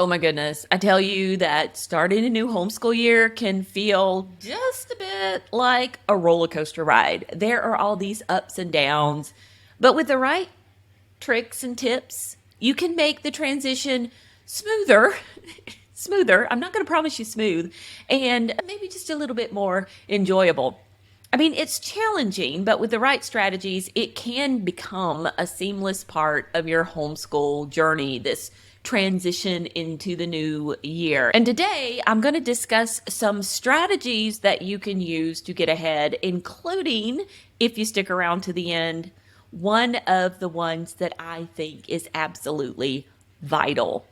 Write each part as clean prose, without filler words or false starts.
Oh my goodness. I tell you that starting a new homeschool year can feel just a bit like a roller coaster ride. There are all these ups and downs, but with the right tricks and tips, you can make the transition smoother. Smoother. I'm not going to promise you smooth, and maybe just a little bit more enjoyable. I mean, it's challenging, but with the right strategies, it can become a seamless part of your homeschool journey, this transition into the new year. And today, I'm going to discuss some strategies that you can use to get ahead, including, if you stick around to the end, one of the ones that I think is absolutely vital.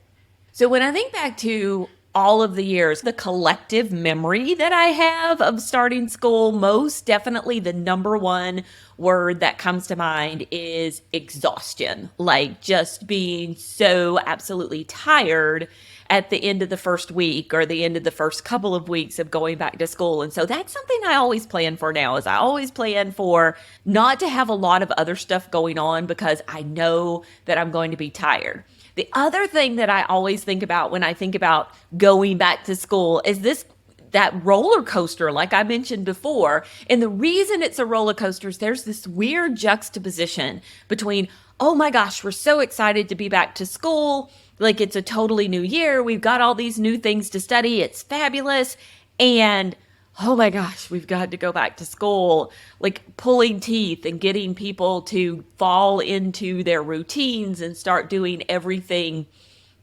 So when I think back to all of the years, the collective memory that I have of starting school, most definitely the number one word that comes to mind is exhaustion. Like just being so absolutely tired at the end of the first week or the end of the first couple of weeks of going back to school. And so that's something I always plan for now is I always plan for not to have a lot of other stuff going on because I know that I'm going to be tired. The other thing that I always think about when I think about going back to school is that roller coaster, like I mentioned before. And the reason it's a roller coaster is there's this weird juxtaposition between, oh my gosh, we're so excited to be back to school. Like it's a totally new year. We've got all these new things to study. It's fabulous. And oh my gosh, we've got to go back to school, like pulling teeth and getting people to fall into their routines and start doing everything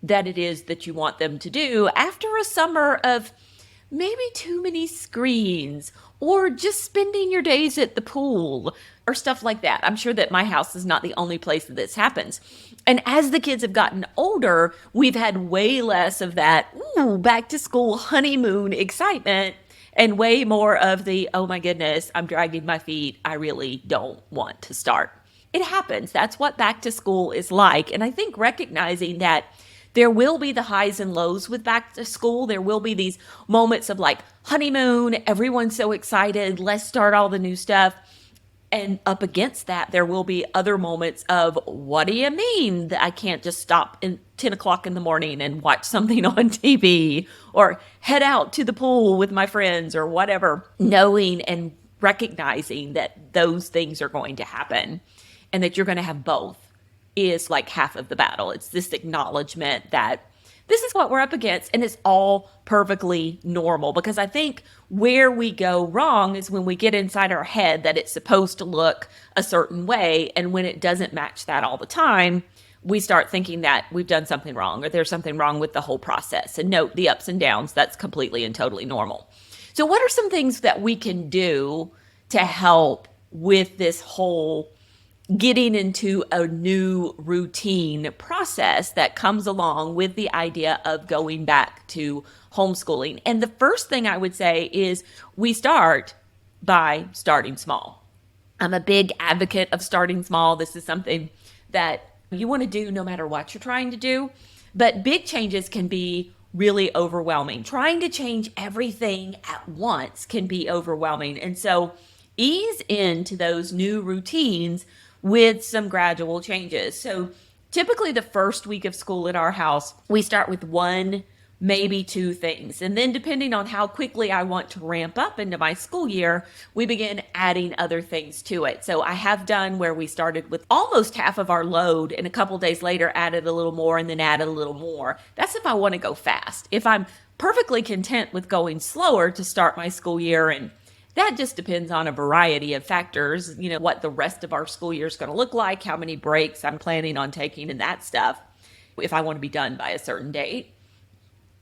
that it is that you want them to do after a summer of maybe too many screens or just spending your days at the pool or stuff like that. I'm sure that my house is not the only place that this happens. And as the kids have gotten older, we've had way less of that, back to school honeymoon excitement and way more of the, oh my goodness, I'm dragging my feet. I really don't want to start. It happens. That's what back to school is like. And I think recognizing that there will be the highs and lows with back to school. There will be these moments of like honeymoon, everyone's so excited, let's start all the new stuff. And up against that, there will be other moments of, what do you mean that I can't just stop at 10 o'clock in the morning and watch something on TV or head out to the pool with my friends or whatever, knowing and recognizing that those things are going to happen and that you're going to have both is like half of the battle. It's this acknowledgement that this is what we're up against, and it's all perfectly normal because I think where we go wrong is when we get inside our head that it's supposed to look a certain way, and when it doesn't match that all the time, we start thinking that we've done something wrong or there's something wrong with the whole process. And note the ups and downs, that's completely and totally normal. So what are some things that we can do to help with this whole getting into a new routine process that comes along with the idea of going back to homeschooling? And the first thing I would say is we start by starting small. I'm a big advocate of starting small. This is something that you want to do no matter what you're trying to do, but big changes can be really overwhelming. Trying to change everything at once can be overwhelming. And so ease into those new routines with some gradual changes. So typically the first week of school at our house, we start with one, maybe two things. And then depending on how quickly I want to ramp up into my school year, we begin adding other things to it. So I have done where we started with almost half of our load and a couple days later added a little more and then added a little more. That's if I want to go fast. If I'm perfectly content with going slower to start my school year, and that just depends on a variety of factors, what the rest of our school year is going to look like, how many breaks I'm planning on taking and that stuff, if I want to be done by a certain date.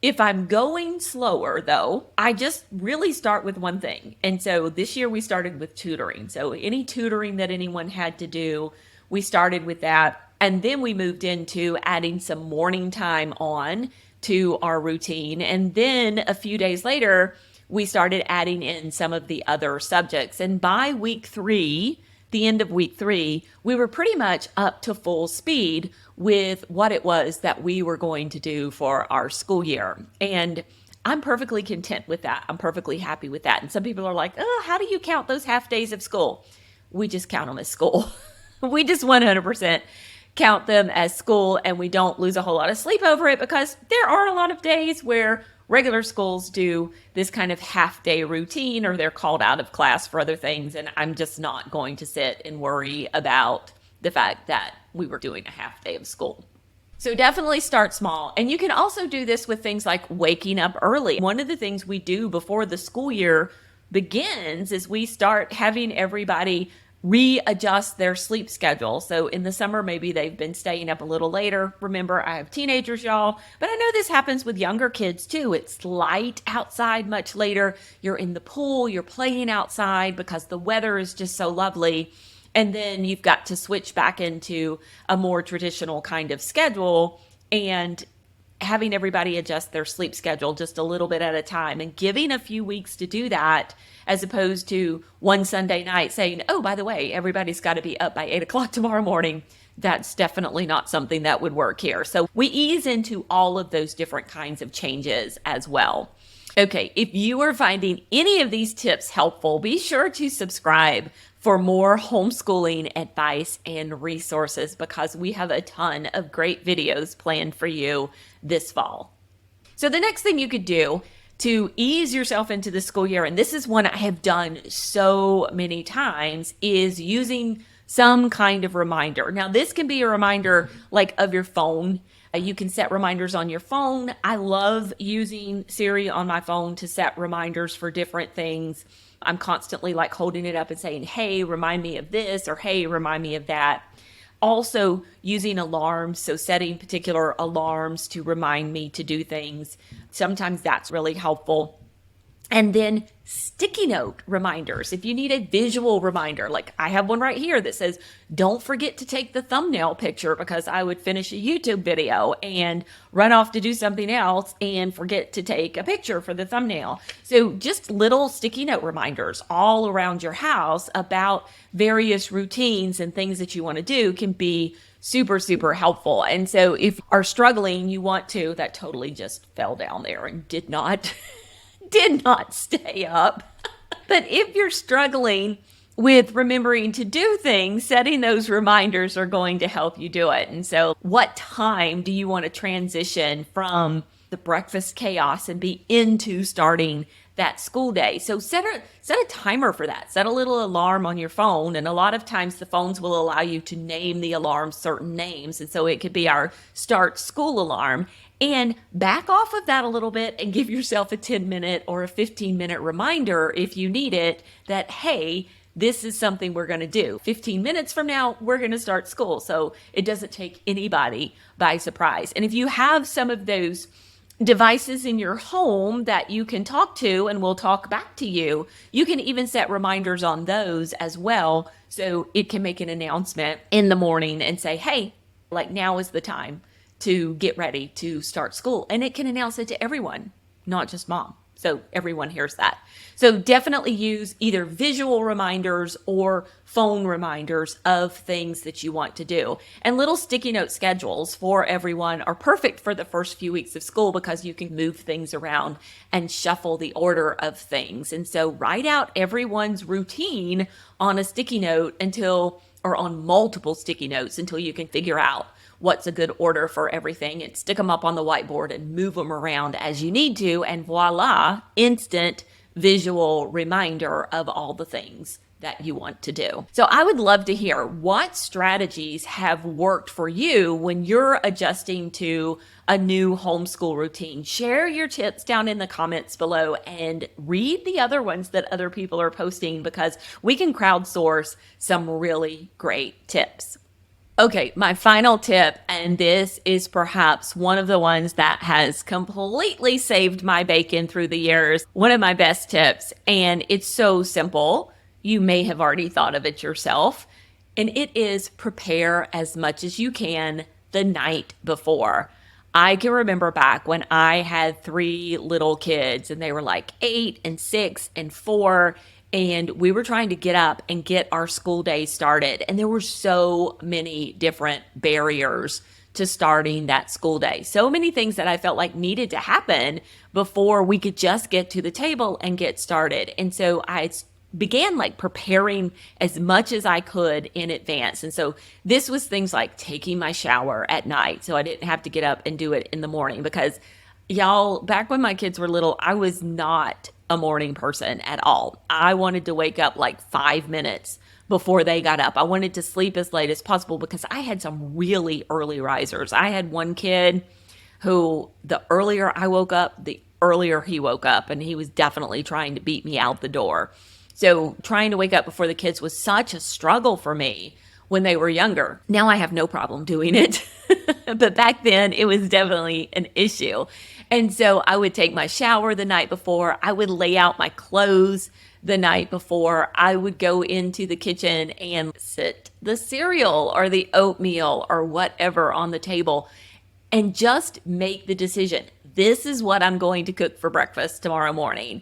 If I'm going slower, though, I just really start with one thing. And so this year we started with tutoring. So any tutoring that anyone had to do, we started with that. And then we moved into adding some morning time on to our routine. And then a few days later, we started adding in some of the other subjects. And by week 3, the end of week 3, we were pretty much up to full speed with what it was that we were going to do for our school year. And I'm perfectly content with that. I'm perfectly happy with that. And some people are like, oh, how do you count those half days of school? We just count them as school. We just 100% count them as school and we don't lose a whole lot of sleep over it, because there are a lot of days where regular schools do this kind of half day routine or they're called out of class for other things. And I'm just not going to sit and worry about the fact that we were doing a half day of school. So definitely start small. And you can also do this with things like waking up early. One of the things we do before the school year begins is we start having everybody readjust their sleep schedule. So in the summer, maybe they've been staying up a little later. Remember, I have teenagers, y'all, but I know this happens with younger kids too. It's light outside much later. You're in the pool, you're playing outside because the weather is just so lovely. And then you've got to switch back into a more traditional kind of schedule, and having everybody adjust their sleep schedule just a little bit at a time and giving a few weeks to do that, as opposed to one Sunday night saying, oh, by the way, everybody's got to be up by 8 o'clock tomorrow morning. That's definitely not something that would work here. So we ease into all of those different kinds of changes as well. Okay, if you are finding any of these tips helpful, be sure to subscribe for more homeschooling advice and resources, because we have a ton of great videos planned for you this fall. So the next thing you could do to ease yourself into the school year, and this is one I have done so many times, is using some kind of reminder. Now, this can be a reminder like of your phone. You can set reminders on your phone. I love using Siri on my phone to set reminders for different things. I'm constantly like holding it up and saying, hey, remind me of this, or hey, remind me of that. Also using alarms, so setting particular alarms to remind me to do things. Sometimes that's really helpful. And then sticky note reminders. If you need a visual reminder, like I have one right here that says, don't forget to take the thumbnail picture, because I would finish a YouTube video and run off to do something else and forget to take a picture for the thumbnail. So just little sticky note reminders all around your house about various routines and things that you want to do can be super, super helpful. And so if you are struggling, you want to, that totally just fell down there and did not stay up. But if you're struggling with remembering to do things, setting those reminders are going to help you do it. And so what time do you want to transition from the breakfast chaos and be into starting that school day? So set a timer for that. Set a little alarm on your phone. And a lot of times the phones will allow you to name the alarm certain names. And so it could be our start school alarm. And back off of that a little bit and give yourself a 10-minute or a 15-minute reminder if you need it, that, hey, this is something we're going to do. 15 minutes from now, we're going to start school. So it doesn't take anybody by surprise. And if you have some of those devices in your home that you can talk to and will talk back to you, you can even set reminders on those as well. So it can make an announcement in the morning and say, hey, like now is the time to get ready to start school. And it can announce it to everyone, not just mom. So everyone hears that. So definitely use either visual reminders or phone reminders of things that you want to do. And little sticky note schedules for everyone are perfect for the first few weeks of school, because you can move things around and shuffle the order of things. And so write out everyone's routine on a sticky note or on multiple sticky notes until you can figure out what's a good order for everything, and stick them up on the whiteboard and move them around as you need to. And voila, instant visual reminder of all the things that you want to do. So I would love to hear what strategies have worked for you when you're adjusting to a new homeschool routine. Share your tips down in the comments below and read the other ones that other people are posting, because we can crowdsource some really great tips. Okay, my final tip, and this is perhaps one of the ones that has completely saved my bacon through the years, one of my best tips, and it's so simple. You may have already thought of it yourself, and it is prepare as much as you can the night before. I can remember back when I had 3 little kids, and they were like 8 and 6 and 4, and we were trying to get up and get our school day started. And there were so many different barriers to starting that school day. So many things that I felt like needed to happen before we could just get to the table and get started. And so I began like preparing as much as I could in advance. And so this was things like taking my shower at night so I didn't have to get up and do it in the morning, because y'all, back when my kids were little, I was not a morning person at all. I wanted to wake up like 5 minutes before they got up. I wanted to sleep as late as possible because I had some really early risers. I had one kid who, the earlier I woke up, the earlier he woke up, and he was definitely trying to beat me out the door. So trying to wake up before the kids was such a struggle for me when they were younger. Now I have no problem doing it. But back then it was definitely an issue. And so I would take my shower the night before. I would lay out my clothes the night before. I would go into the kitchen and sit the cereal or the oatmeal or whatever on the table and just make the decision. This is what I'm going to cook for breakfast tomorrow morning.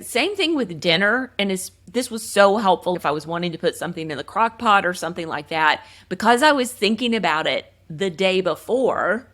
Same thing with dinner. And this was so helpful if I was wanting to put something in the crock pot or something like that. Because I was thinking about it the day before,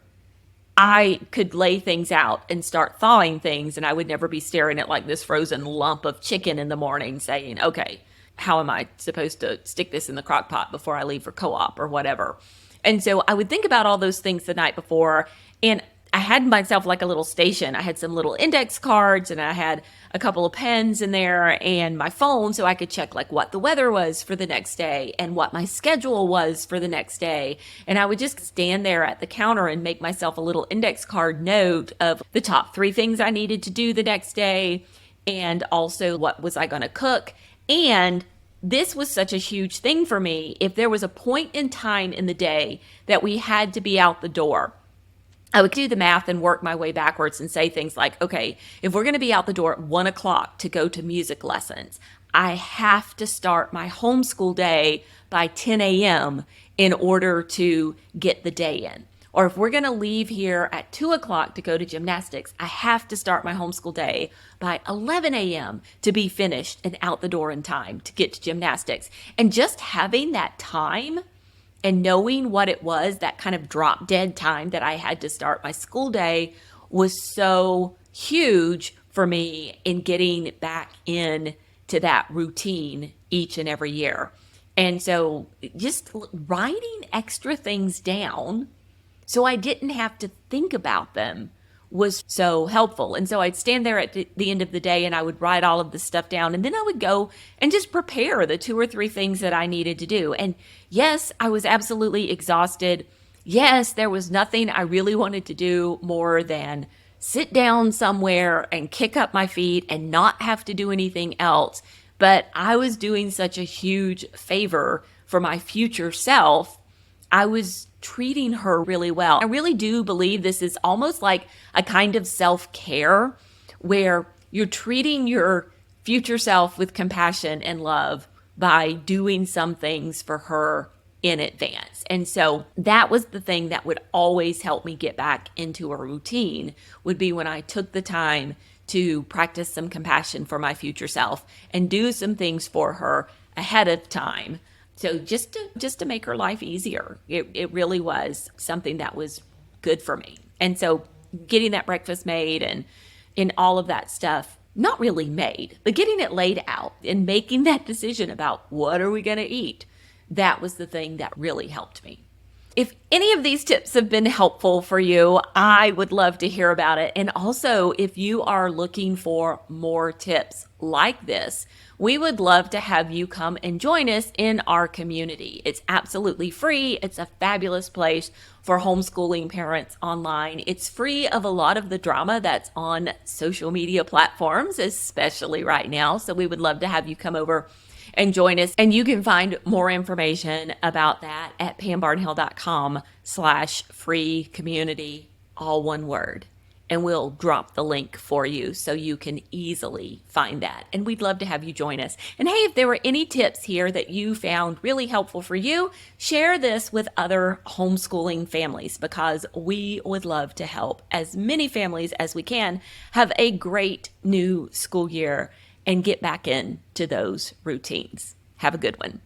I could lay things out and start thawing things, and I would never be staring at like this frozen lump of chicken in the morning saying, okay, how am I supposed to stick this in the crock pot before I leave for co-op or whatever? And so I would think about all those things the night before, and I had myself like a little station. I had some little index cards, and I had a couple of pens in there and my phone so I could check like what the weather was for the next day and what my schedule was for the next day. And I would just stand there at the counter and make myself a little index card note of the top 3 things I needed to do the next day, and also what was I going to cook. And this was such a huge thing for me. If there was a point in time in the day that we had to be out the door, I would do the math and work my way backwards and say things like, okay, if we're going to be out the door at 1 o'clock to go to music lessons, I have to start my homeschool day by 10 a.m. in order to get the day in. Or if we're going to leave here at 2 o'clock to go to gymnastics, I have to start my homeschool day by 11 a.m. to be finished and out the door in time to get to gymnastics. And just having that time and knowing what it was, that kind of drop dead time that I had to start my school day, was so huge for me in getting back in to that routine each and every year. And so just writing extra things down so I didn't have to think about them was so helpful. And so I'd stand there at the end of the day and I would write all of this stuff down, and then I would go and just prepare the 2 or 3 things that I needed to do. And yes, I was absolutely exhausted. Yes, there was nothing I really wanted to do more than sit down somewhere and kick up my feet and not have to do anything else. But I was doing such a huge favor for my future self. I was treating her really well. I really do believe this is almost like a kind of self-care where you're treating your future self with compassion and love by doing some things for her in advance. And so that was the thing that would always help me get back into a routine, would be when I took the time to practice some compassion for my future self and do some things for her ahead of time. So just to make her life easier. It really was something that was good for me. And so getting that breakfast made and in all of that stuff, not really made, but getting it laid out and making that decision about what are we going to eat, that was the thing that really helped me. If any of these tips have been helpful for you, I would love to hear about it. And also, if you are looking for more tips like this, we would love to have you come and join us in our community. It's absolutely free. It's a fabulous place for homeschooling parents online. It's free of a lot of the drama that's on social media platforms, especially right now. So we would love to have you come over and join us. And you can find more information about that at pambarnhill.com/free community, all one word. And we'll drop the link for you so you can easily find that. And we'd love to have you join us. And hey, if there were any tips here that you found really helpful for you, share this with other homeschooling families, because we would love to help as many families as we can have a great new school year and get back into those routines. Have a good one.